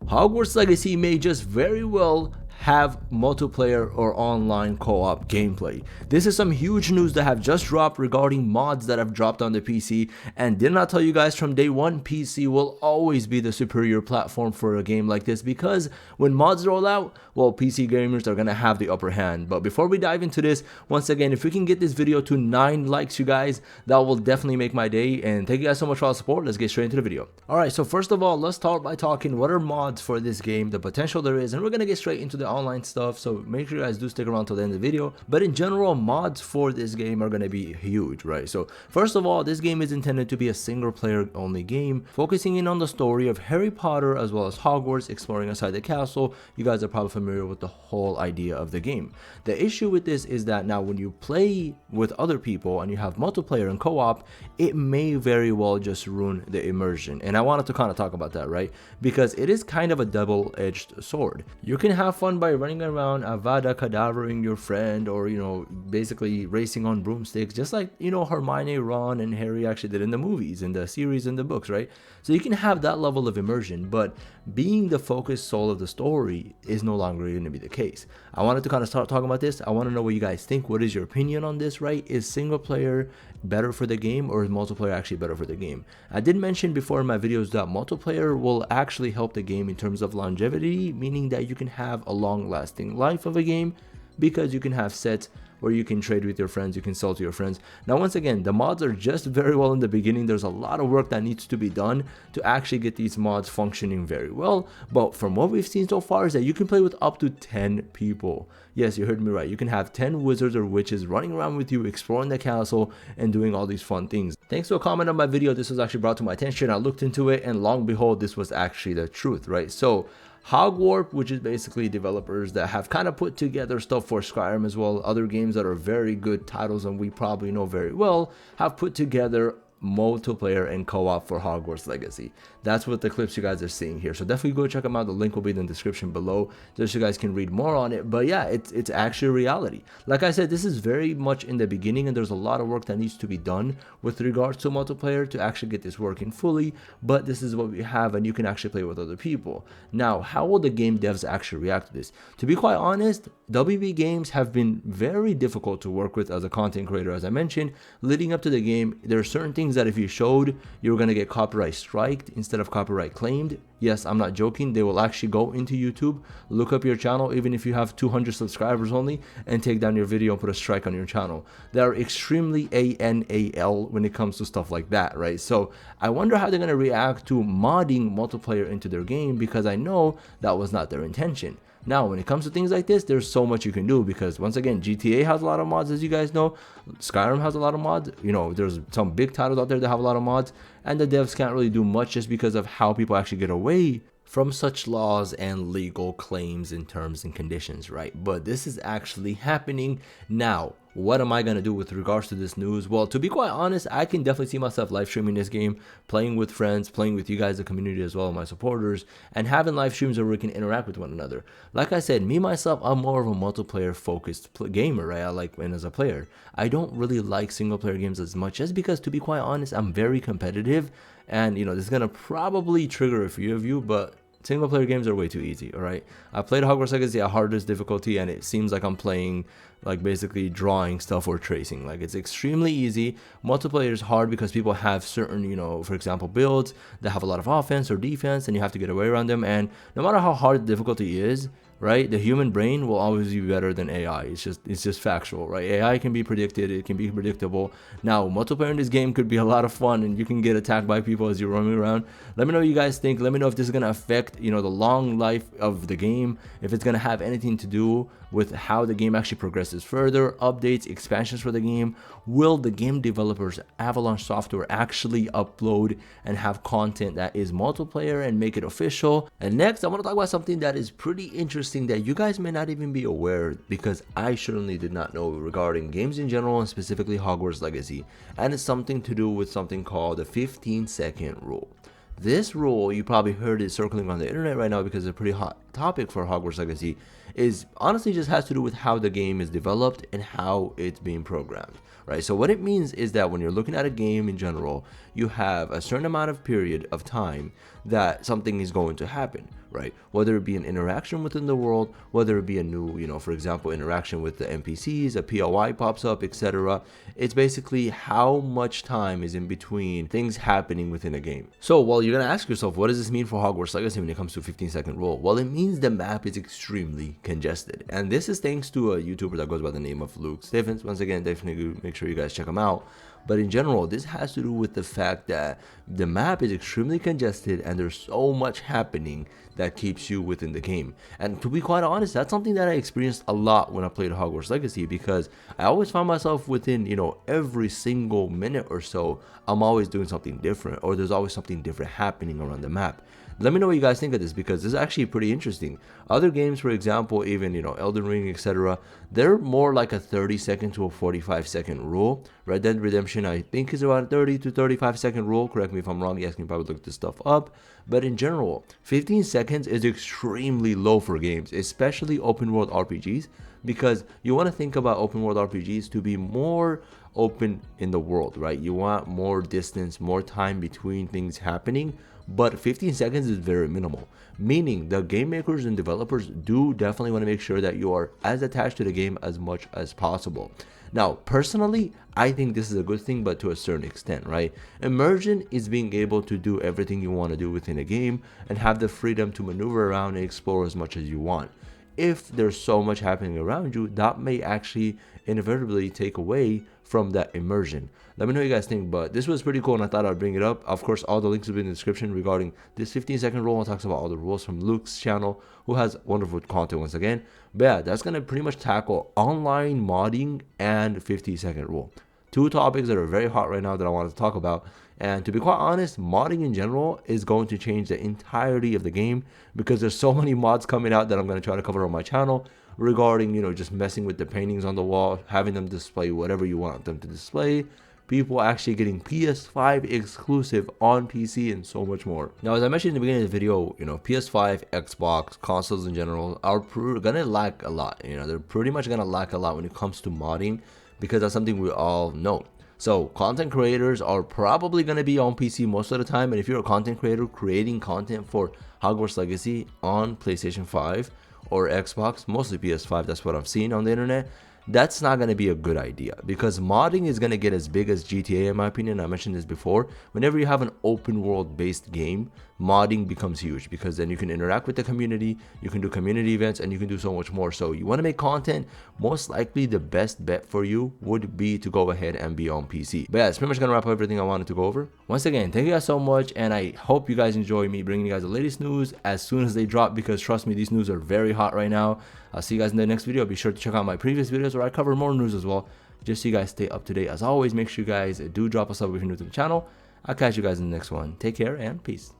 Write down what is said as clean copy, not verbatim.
Hogwarts Legacy may just very well have multiplayer or online co-op gameplay. This is some huge news that have just dropped regarding mods that have dropped on the PC, and did not tell you guys from day one, PC will always be the superior platform for a game like this, because when mods roll out, well, PC gamers are gonna have the upper hand. But before we dive into this, once again, if we can get this video to 9 likes, you guys, that will definitely make my day, and thank you guys so much for all the support. Let's get straight into the video. Alright, so first of all, let's start by talking what are mods for this game, the potential there is, and we're gonna get straight into the online stuff, so make sure you guys do stick around till the end of the video. But in general, mods for this game are going to be huge, right? So first of all, this game is intended to be a single player only game, focusing in on the story of Harry Potter as well as Hogwarts, exploring inside the castle. You guys are probably familiar with the whole idea of the game. The issue with this is that now when you play with other people and you have multiplayer and co-op, it may very well just ruin the immersion, and I wanted to kind of talk about that, right? Because it is kind of a double-edged sword. You can have fun by running around Avada Kedavraing your friend, or basically racing on broomsticks, just like Hermione, Ron, and Harry actually did in the movies, in the series, and the books, right? So you can have that level of immersion, but being the focused soul of the story is no longer going to be the case. I wanted to kind of start talking about this. I want to know what you guys think. What is your opinion on this, right? Is single player better for the game, or is multiplayer actually better for the game? I did mention before in my videos that multiplayer will actually help the game in terms of longevity, meaning that you can have a long-lasting life of a game, because you can have sets where you can trade with your friends, you can sell to your friends. Now, once again, the mods are just very well in the beginning. There's a lot of work that needs to be done to actually get these mods functioning very well. But from what we've seen so far is that you can play with up to 10 people. Yes, you heard me right. You can have 10 wizards or witches running around with you, exploring the castle and doing all these fun things. Thanks to a comment on my video, this was actually brought to my attention. I looked into it, and long behold, this was actually the truth, right? So Hogwarts, which is basically developers that have kind of put together stuff for Skyrim as well, other games that are very good titles and we probably know very well, have put together multiplayer and co-op for Hogwarts Legacy. That's what the clips you guys are seeing here, so definitely go check them out. The link will be in the description below, just so you guys can read more on it. But yeah, it's actually reality. Like I said, this is very much in the beginning, and there's a lot of work that needs to be done with regards to multiplayer to actually get this working fully, but this is what we have, and you can actually play with other people. Now, how will the game devs actually react to this? To be quite honest, WB Games have been very difficult to work with as a content creator. As I mentioned, leading up to the game, there are certain things that if you showed, you're going to get copyright striked instead of copyright claimed. Yes, I'm not joking. They will actually go into YouTube, look up your channel, even if you have 200 subscribers only, and take down your video and put a strike on your channel. They are extremely ANAL when it comes to stuff like that, right? So I wonder how they're going to react to modding multiplayer into their game, because I know that was not their intention. Now, when it comes to things like this, there's so much you can do, because once again, GTA has a lot of mods, as you guys know. Skyrim has a lot of mods. There's some big titles out there that have a lot of mods, and the devs can't really do much just because of how people actually get away from such laws and legal claims and terms and conditions, right? But this is actually happening now. What am I going to do with regards to this news? Well, to be quite honest, I can definitely see myself live streaming this game, playing with friends, playing with you guys, the community as well, my supporters, and having live streams where we can interact with one another. Like I said, me myself, I'm more of a multiplayer focused gamer, right? I like when as a player. I don't really like single player games as much, just because, to be quite honest, I'm very competitive, and this is going to probably trigger a few of you, but single player games are way too easy. All right, I played Hogwarts Legacy at hardest difficulty, and it seems like I'm playing like basically drawing stuff or tracing. Like, it's extremely easy. Multiplayer is hard because people have certain, for example, builds that have a lot of offense or defense, and you have to get away around them. And no matter how hard the difficulty is, right, the human brain will always be better than AI. It's just factual, right? AI can be predicted, it can be predictable. Now, multiplayer in this game could be a lot of fun, and you can get attacked by people as you're roaming around. Let me know what you guys think. Let me know if this is gonna affect, the long life of the game, if it's gonna have anything to do with how the game actually progresses further, updates, expansions for the game. Will the game developers, Avalanche Software, actually upload and have content that is multiplayer and make it official? And next, I want to talk about something that is pretty interesting that you guys may not even be aware, because I certainly did not know, regarding games in general and specifically Hogwarts Legacy. And it's something to do with something called the 15-second rule. This rule, you probably heard it circling on the internet right now because it's a pretty hot topic for Hogwarts Legacy is honestly just has to do with how the game is developed and how it's being programmed, right? So what it means is that when you're looking at a game in general, you have a certain amount of period of time that something is going to happen, right? Whether it be an interaction within the world, whether it be a new, for example, interaction with the NPCs, a POI pops up, etc. It's basically how much time is in between things happening within a game. So, well, you're gonna ask yourself, what does this mean for Hogwarts Legacy when it comes to 15-second rule? Well, it means the map is extremely congested, and this is thanks to a YouTuber that goes by the name of Luke Stevens. Once again, definitely make sure you guys check him out. But in general, this has to do with the fact that the map is extremely congested and there's so much happening that keeps you within the game. And to be quite honest, that's something that I experienced a lot when I played Hogwarts Legacy, because I always found myself within, every single minute or so, I'm always doing something different, or there's always something different happening around the map. Let me know what you guys think of this, because this is actually pretty interesting. Other games, for example, even Elden Ring, etc., they're more like a 30-second to a 45-second rule. Red Dead Redemption, I think, is around 30 to 35-second rule. Correct me if I'm wrong. You guys can probably look this stuff up. But in general, 15 seconds is extremely low for games, especially open world RPGs, because you want to think about open world RPGs to be more open in the world, right? You want more distance, more time between things happening. But 15 seconds is very minimal, meaning the game makers and developers do definitely want to make sure that you are as attached to the game as much as possible. Now, personally, I think this is a good thing, but to a certain extent, right? Immersion is being able to do everything you want to do within a game and have the freedom to maneuver around and explore as much as you want. If there's so much happening around you, that may actually inevitably take away from that immersion. Let me know what you guys think, but this was pretty cool and I thought I'd bring it up. Of course, all the links will be in the description regarding this 15-second rule, and talks about all the rules from Luke's channel, who has wonderful content once again. But yeah, that's gonna pretty much tackle online modding and 15-second rule. Two topics that are very hot right now that I wanted to talk about. And to be quite honest, modding in general is going to change the entirety of the game, because there's so many mods coming out that I'm going to try to cover on my channel regarding, just messing with the paintings on the wall, having them display whatever you want them to display, people actually getting PS5 exclusive on PC, and so much more. Now, as I mentioned in the beginning of the video, PS5, Xbox, consoles in general are gonna lack a lot. They're pretty much gonna lack a lot when it comes to modding, because that's something we all know. So content creators are probably going to be on PC most of the time, and if you're a content creator creating content for Hogwarts Legacy on PlayStation 5 or Xbox, mostly PS5, that's what I've seen on the internet, that's not going to be a good idea, because modding is going to get as big as GTA in my opinion. I mentioned this before. Whenever you have an open world based game, modding becomes huge, because then you can interact with the community, you can do community events, and you can do so much more. So you want to make content, most likely the best bet for you would be to go ahead and be on PC. But yeah, that's pretty much gonna wrap up everything I wanted to go over. Once again, thank you guys so much, and I hope you guys enjoy me bringing you guys the latest news as soon as they drop, because trust me, these news are very hot right now. I'll see you guys in the next video. Be sure to check out my previous videos where I cover more news as well, just so you guys stay up to date. As always, make sure you guys do drop a sub if you're new to the channel. I'll catch you guys in the next one. Take care and peace.